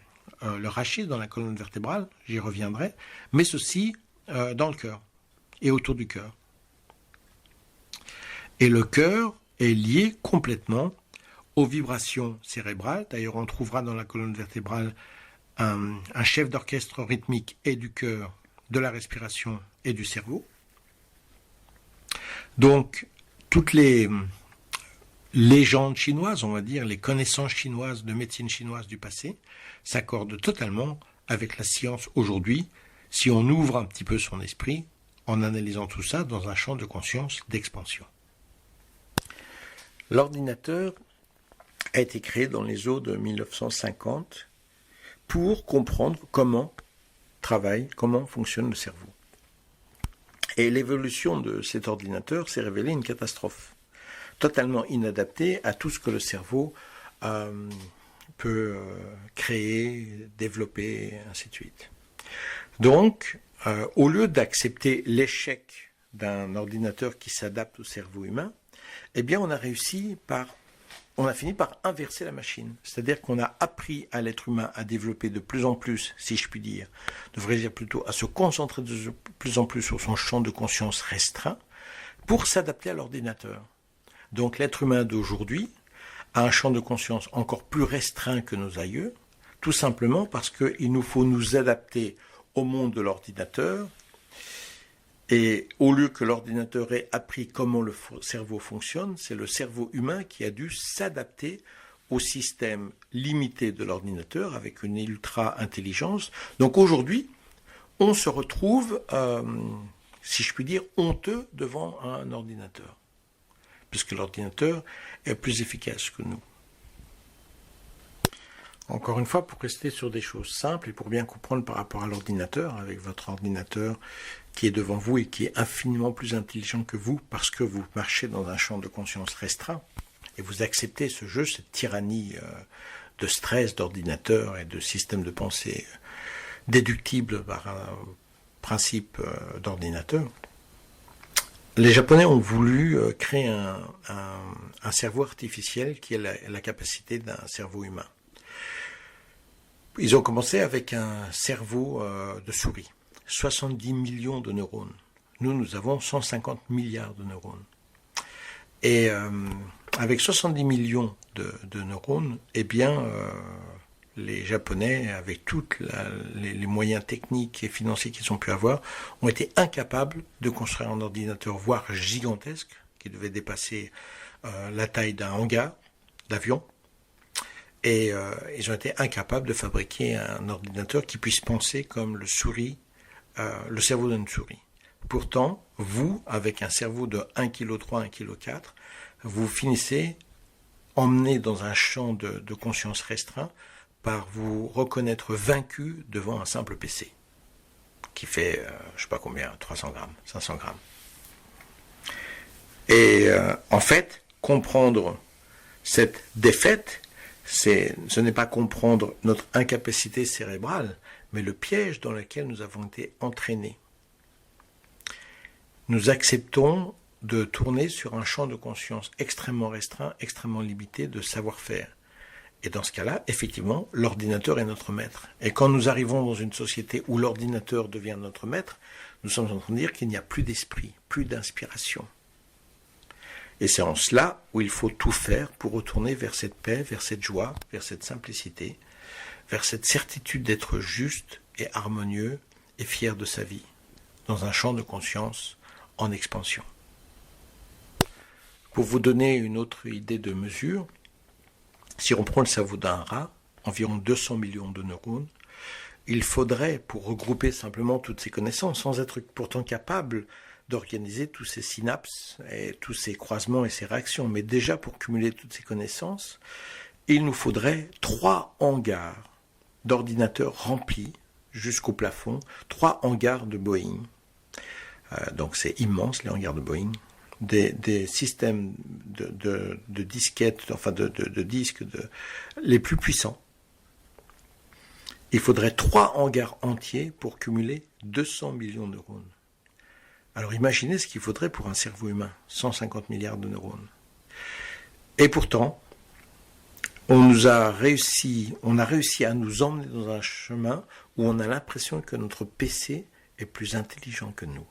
le rachis, dans la colonne vertébrale, j'y reviendrai, mais aussi dans le cœur et autour du cœur. Et le cœur est lié complètement aux vibrations cérébrales. D'ailleurs, on trouvera dans la colonne vertébrale un chef d'orchestre rythmique et du cœur, de la respiration et du cerveau. Donc, toutes les légendes chinoises, on va dire, les connaissances chinoises de médecine chinoise du passé, s'accordent totalement avec la science aujourd'hui, si on ouvre un petit peu son esprit en analysant tout ça dans un champ de conscience d'expansion. L'ordinateur a été créé dans les eaux de 1950 pour comprendre comment travaille, comment fonctionne le cerveau. Et l'évolution de cet ordinateur s'est révélée une catastrophe, totalement inadaptée à tout ce que le cerveau peut créer, développer, ainsi de suite. Donc, au lieu d'accepter l'échec d'un ordinateur qui s'adapte au cerveau humain, eh bien, on a fini par inverser la machine. C'est-à-dire qu'on a appris à l'être humain à développer de plus en plus, si je puis dire, devrais dire plutôt à se concentrer de plus en plus sur son champ de conscience restreint pour s'adapter à l'ordinateur. Donc l'être humain d'aujourd'hui a un champ de conscience encore plus restreint que nos aïeux, tout simplement parce qu'il nous faut nous adapter au monde de l'ordinateur. Et au lieu que l'ordinateur ait appris comment le cerveau fonctionne, c'est le cerveau humain qui a dû s'adapter au système limité de l'ordinateur avec une ultra-intelligence. Donc aujourd'hui, on se retrouve, si je puis dire, honteux devant un ordinateur, puisque l'ordinateur est plus efficace que nous. Encore une fois, pour rester sur des choses simples et pour bien comprendre par rapport à l'ordinateur, avec votre ordinateur qui est devant vous et qui est infiniment plus intelligent que vous parce que vous marchez dans un champ de conscience restreint et vous acceptez ce jeu, cette tyrannie de stress, d'ordinateur et de système de pensée déductible par un principe d'ordinateur. Les Japonais ont voulu créer un cerveau artificiel qui ait la capacité d'un cerveau humain. Ils ont commencé avec un cerveau de souris, 70 millions de neurones. Nous avons 150 milliards de neurones. Et avec 70 millions de neurones, eh bien, les Japonais, avec tous les moyens techniques et financiers qu'ils ont pu avoir, ont été incapables de construire un ordinateur, voire gigantesque, qui devait dépasser la taille d'un hangar d'avion. Et ils ont été incapables de fabriquer un ordinateur qui puisse penser comme le cerveau d'une souris. Pourtant, vous, avec un cerveau de 1,3 kg, 1,4 kg, vous finissez emmené dans un champ de conscience restreint par vous reconnaître vaincu devant un simple PC qui fait, je ne sais pas combien, 300 grammes, 500 grammes. Et en fait, comprendre cette défaite, ce n'est pas comprendre notre incapacité cérébrale, mais le piège dans lequel nous avons été entraînés. Nous acceptons de tourner sur un champ de conscience extrêmement restreint, extrêmement limité de savoir-faire. Et dans ce cas-là, effectivement, l'ordinateur est notre maître. Et quand nous arrivons dans une société où l'ordinateur devient notre maître, nous sommes en train de dire qu'il n'y a plus d'esprit, plus d'inspiration. Et c'est en cela où il faut tout faire pour retourner vers cette paix, vers cette joie, vers cette simplicité, vers cette certitude d'être juste et harmonieux et fier de sa vie, dans un champ de conscience en expansion. Pour vous donner une autre idée de mesure, Si on prend le cerveau d'un rat, environ 200 millions de neurones, il faudrait, pour regrouper simplement toutes ces connaissances, sans être pourtant capable d'organiser tous ces synapses et tous ces croisements et ces réactions, mais déjà pour cumuler toutes ces connaissances, il nous faudrait 3 hangars d'ordinateurs remplis jusqu'au plafond, 3 hangars de Boeing. Donc c'est immense, les hangars de Boeing. Des systèmes de disquettes, enfin de disques les plus puissants. Il faudrait 3 hangars entiers pour cumuler 200 millions de neurones. Alors imaginez ce qu'il faudrait pour un cerveau humain, 150 milliards de neurones. Et pourtant, on a réussi à nous emmener dans un chemin où on a l'impression que notre PC est plus intelligent que nous.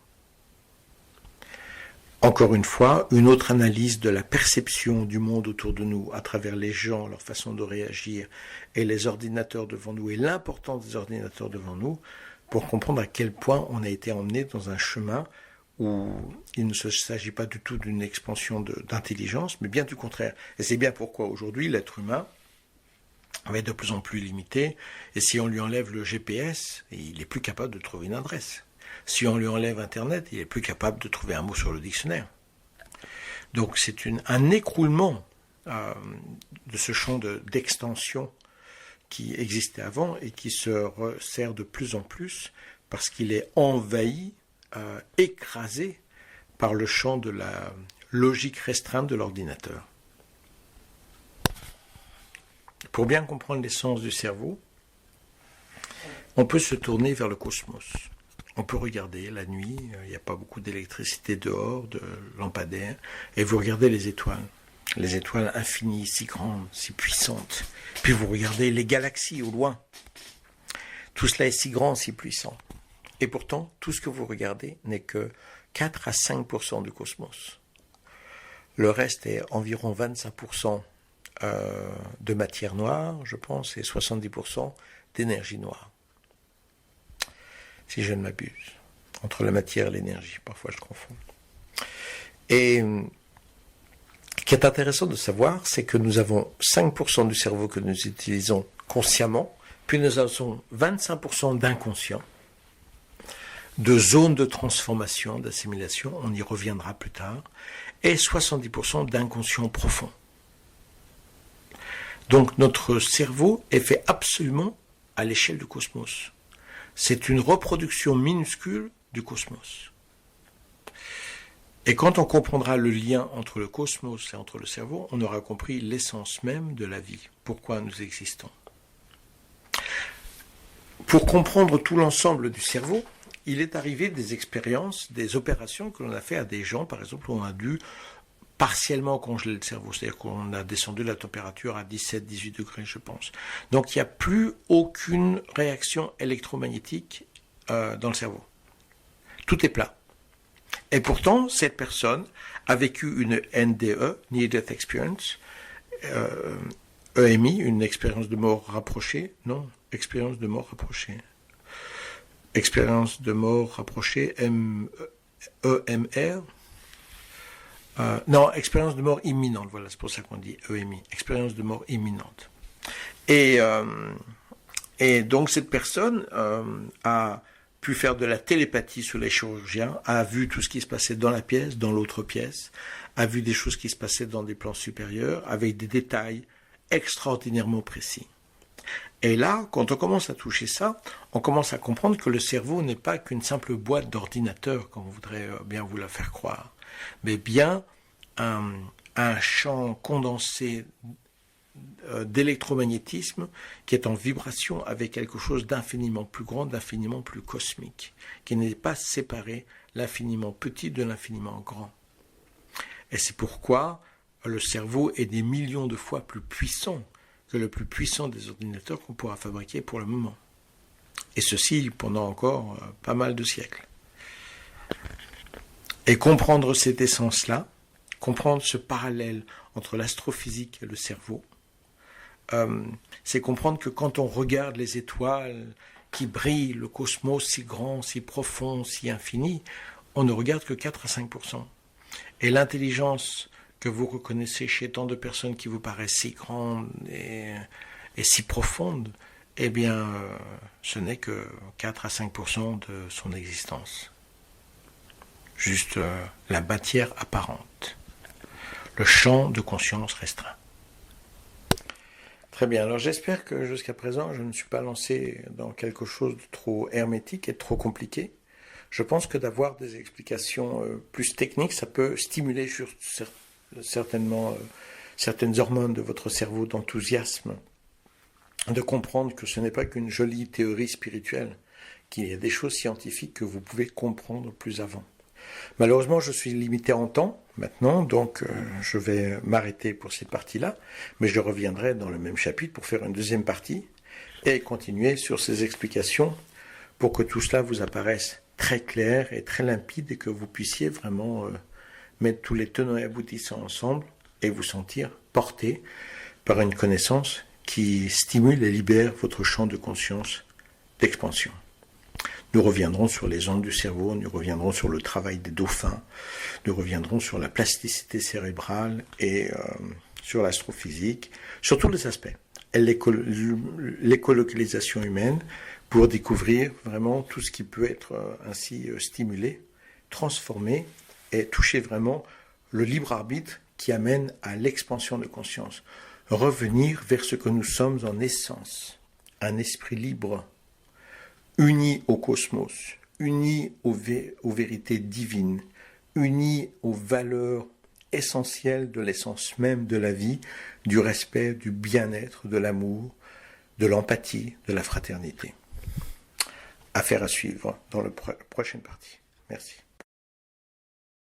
Encore une fois, une autre analyse de la perception du monde autour de nous à travers les gens, leur façon de réagir et les ordinateurs devant nous et l'importance des ordinateurs devant nous pour comprendre à quel point on a été emmené dans un chemin où il ne s'agit pas du tout d'une expansion d'intelligence, mais bien du contraire. Et c'est bien pourquoi aujourd'hui l'être humain va être de plus en plus limité et si on lui enlève le GPS, il n'est plus capable de trouver une adresse. Si on lui enlève Internet, il est plus capable de trouver un mot sur le dictionnaire. Donc c'est un écroulement de ce champ d'extension qui existait avant et qui se resserre de plus en plus parce qu'il est envahi, écrasé par le champ de la logique restreinte de l'ordinateur. Pour bien comprendre l'essence du cerveau, on peut se tourner vers le cosmos. On peut regarder la nuit, il n'y a pas beaucoup d'électricité dehors, de lampadaires, et vous regardez les étoiles infinies, si grandes, si puissantes. Puis vous regardez les galaxies au loin. Tout cela est si grand, si puissant. Et pourtant, tout ce que vous regardez n'est que 4 à 5% du cosmos. Le reste est environ 25% de matière noire, je pense, et 70% d'énergie noire. Si je ne m'abuse, entre la matière et l'énergie, parfois je confonds. Et ce qui est intéressant de savoir, c'est que nous avons 5% du cerveau que nous utilisons consciemment, puis nous avons 25% d'inconscient, de zones de transformation, d'assimilation, on y reviendra plus tard, et 70% d'inconscient profond. Donc notre cerveau est fait absolument à l'échelle du cosmos. C'est une reproduction minuscule du cosmos. Et quand on comprendra le lien entre le cosmos et entre le cerveau, on aura compris l'essence même de la vie, pourquoi nous existons. Pour comprendre tout l'ensemble du cerveau, il est arrivé des expériences, des opérations que l'on a fait à des gens, par exemple, où on a dû partiellement congeler le cerveau, c'est-à-dire qu'on a descendu la température à 17-18 degrés, je pense. Donc il n'y a plus aucune réaction électromagnétique dans le cerveau. Tout est plat. Et pourtant, cette personne a vécu une NDE, Near Death Experience, EMI, une expérience de mort rapprochée, non, expérience de mort rapprochée. Expérience de mort rapprochée, EMR, non, expérience de mort imminente, voilà, c'est pour ça qu'on dit EMI, expérience de mort imminente. Et donc cette personne a pu faire de la télépathie sur les chirurgiens, a vu tout ce qui se passait dans la pièce, dans l'autre pièce, a vu des choses qui se passaient dans des plans supérieurs, avec des détails extraordinairement précis. Et là, quand on commence à toucher ça, on commence à comprendre que le cerveau n'est pas qu'une simple boîte d'ordinateur, comme on voudrait bien vous la faire croire, mais bien un champ condensé d'électromagnétisme qui est en vibration avec quelque chose d'infiniment plus grand, d'infiniment plus cosmique, qui n'est pas séparé l'infiniment petit de l'infiniment grand. Et c'est pourquoi le cerveau est des millions de fois plus puissant que le plus puissant des ordinateurs qu'on pourra fabriquer pour le moment. Et ceci pendant encore pas mal de siècles. Et comprendre cette essence-là, comprendre ce parallèle entre l'astrophysique et le cerveau, c'est comprendre que quand on regarde les étoiles qui brillent, le cosmos si grand, si profond, si infini, on ne regarde que 4 à 5%. Et l'intelligence que vous reconnaissez chez tant de personnes qui vous paraissent si grandes et si profondes, eh bien, ce n'est que 4 à 5% de son existence. Juste la matière apparente. Le champ de conscience restreint. Très bien, alors j'espère que jusqu'à présent, je ne suis pas lancé dans quelque chose de trop hermétique et de trop compliqué. Je pense que d'avoir des explications plus techniques, ça peut stimuler certainement certaines hormones de votre cerveau d'enthousiasme, de comprendre que ce n'est pas qu'une jolie théorie spirituelle, qu'il y a des choses scientifiques que vous pouvez comprendre plus avant. Malheureusement, je suis limité en temps maintenant, donc je vais m'arrêter pour cette partie-là, mais je reviendrai dans le même chapitre pour faire une deuxième partie et continuer sur ces explications pour que tout cela vous apparaisse très clair et très limpide et que vous puissiez vraiment mettre tous les tenants et aboutissants ensemble et vous sentir porté par une connaissance qui stimule et libère votre champ de conscience d'expansion. Nous reviendrons sur les ondes du cerveau, nous reviendrons sur le travail des dauphins, nous reviendrons sur la plasticité cérébrale et sur l'astrophysique, sur tous les aspects. Et l'écolocalisation humaine pour découvrir vraiment tout ce qui peut être ainsi stimulé, transformé et toucher vraiment le libre arbitre qui amène à l'expansion de conscience. Revenir vers ce que nous sommes en essence, un esprit libre, uni au cosmos, uni aux vérités divines, uni aux valeurs essentielles de l'essence même de la vie, du respect, du bien-être, de l'amour, de l'empathie, de la fraternité. Affaire à suivre dans la prochaine partie. Merci.